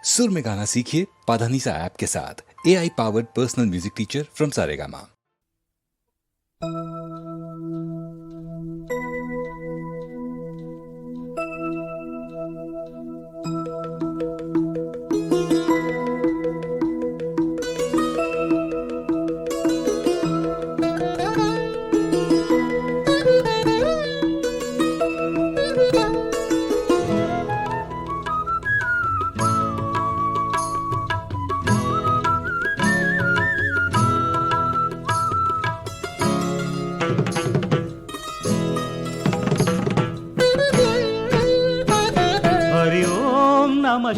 सुर में गाना सीखिए पाधानीसा ऐप के साथ। AI powered personal music teacher from Saregama.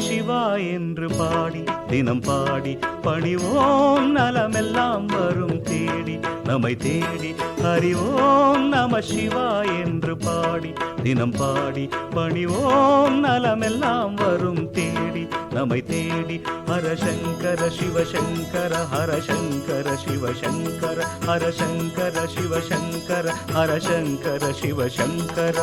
சிவாய் என்று பாடி தினம் பாடி பணிவோம் நலமெல்லாம் வரும் தேடி நம்மை தேடி. ஹரிவோம் நம சிவாய் என்று பாடி தினம் பாடி பணிவோம் நலமெல்லாம் வரும் தேடி நம்மை தேடி. ஹரசங்கர சிவசங்கர ஹரசங்கர சிவசங்கர ஹரசங்கர சிவசங்கர ஹரசங்கர சிவசங்கர.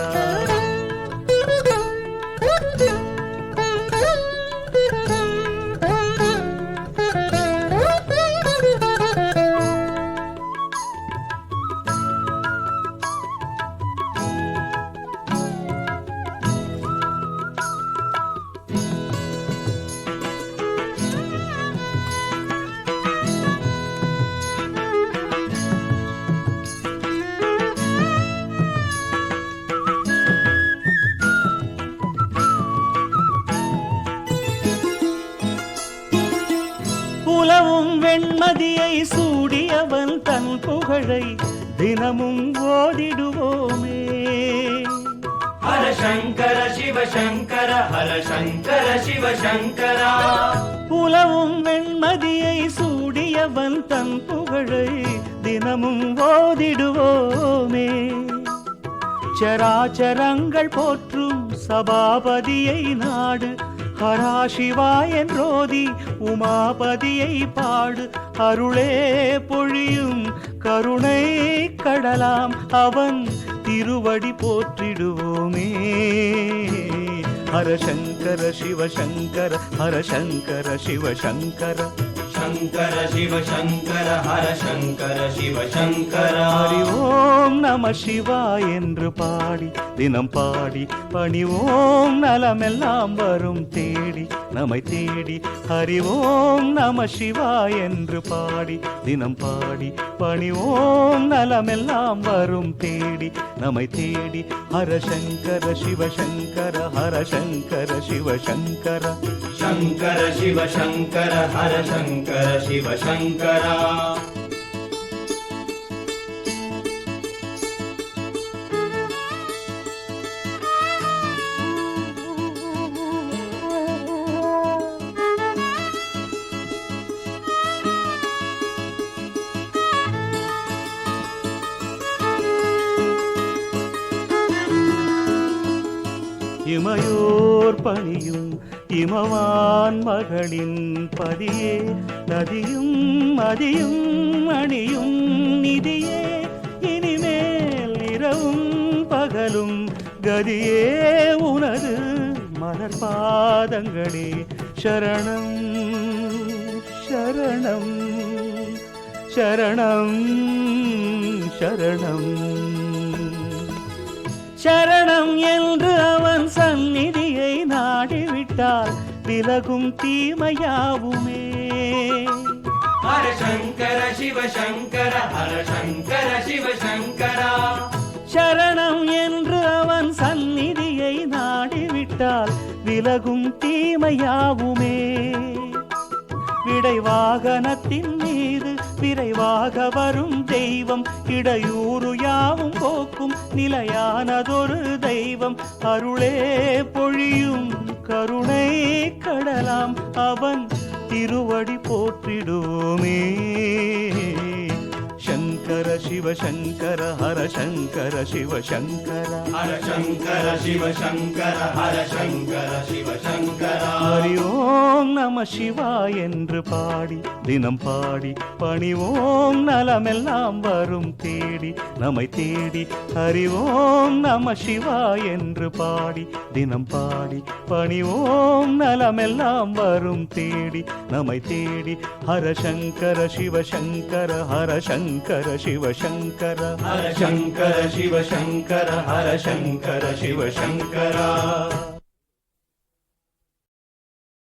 புலவும் வெண்மதியை சூடியவன் தன் புகழை தினமும் ஓதிடுவோமே. ஹரசங்கர சிவசங்கர ஹரசங்கர சிவசங்கரா. புலவும் வெண்மதியை சூடியவன் தன் புகழை தினமும் ஓதிடுவோமே. சராச்சரங்கள் போற்றும் சபாபதியை நாடு ஹரா சிவா என்றோதி உமாபதியை பாடு. அருளே பொழியும் கருணை கடலாம் அவன் திருவடி போற்றிடுவோமே. ஹரசங்கர சிவசங்கர ஹரசங்கர சிவசங்கர சங்கர சிவசங்கர ஹரசங்கர சிவசங்கர. ஹரி ஓம் நம சிவாய் என்று பாடி தினம் பாடி பணிவோம் நலமெல்லாம் வரும் தேடி நம்மை தேடி. ஹரி ஓம் நம சிவாய் என்று பாடி தினம் பாடி பணிவோம் நலமெல்லாம் வரும் தேடி நம்மை தேடி. ஹரசங்கர சிவசங்கர ஹரசங்கர சிவசங்கர சங்கர சிவசங்கர ஹரசங்கர சிவசங்கரா. இமையோர் பணியும் இமவான் மகளின் பதியே நதியும் மதியும் அணியும் நிதியே. இனிமேல் இரவும் பகலும் கதியே உனது மலர் பாதங்களே சரணம் சரணம் சரணம் சரணம் சரணம் என்று அவன் சந்நிதியை நாடிவிட்டால் விலகும் தீமையாவுமே. ஹரசங்கர சிவசங்கர ஹரசங்கர சிவசங்கரா. சரணம் என்று அவன் சந்நிதியை நாடிவிட்டால் விலகும் தீமையாவுமே. விடை வாகனத்தின் மீது விரைவாக வரும் தெய்வம் இடையூறு யாவும் போக்கும் நிலையானதொரு தெய்வம். அருளே பொழியும் கருணை கடலாம் அவன் திருவடி போற்றிடுவோமே. சங்கர சிவசங்கர ஹரசங்கர சிவசங்கர ஹரசங்கர சிவசங்கர ஹரசங்கர சிவசங்கரா. ஹரி ஓம் ஓம் நம சிவாய் என்று பாடி தினம் பாடி பணிவோம் நலமெல்லாம் வரும் தேடி நம்மை தேடி அறிவோம் நம சிவாய் என்று பாடி தினம் பாடி பணிவோம் நலமெல்லாம் வரும் தேடி நம்மை தேடி ஹர சங்கர சிவ சங்கர ஹர சங்கர சிவ சங்கர ஹர சங்கர சிவ சங்கர ஹர சங்கர சிவ சங்கரா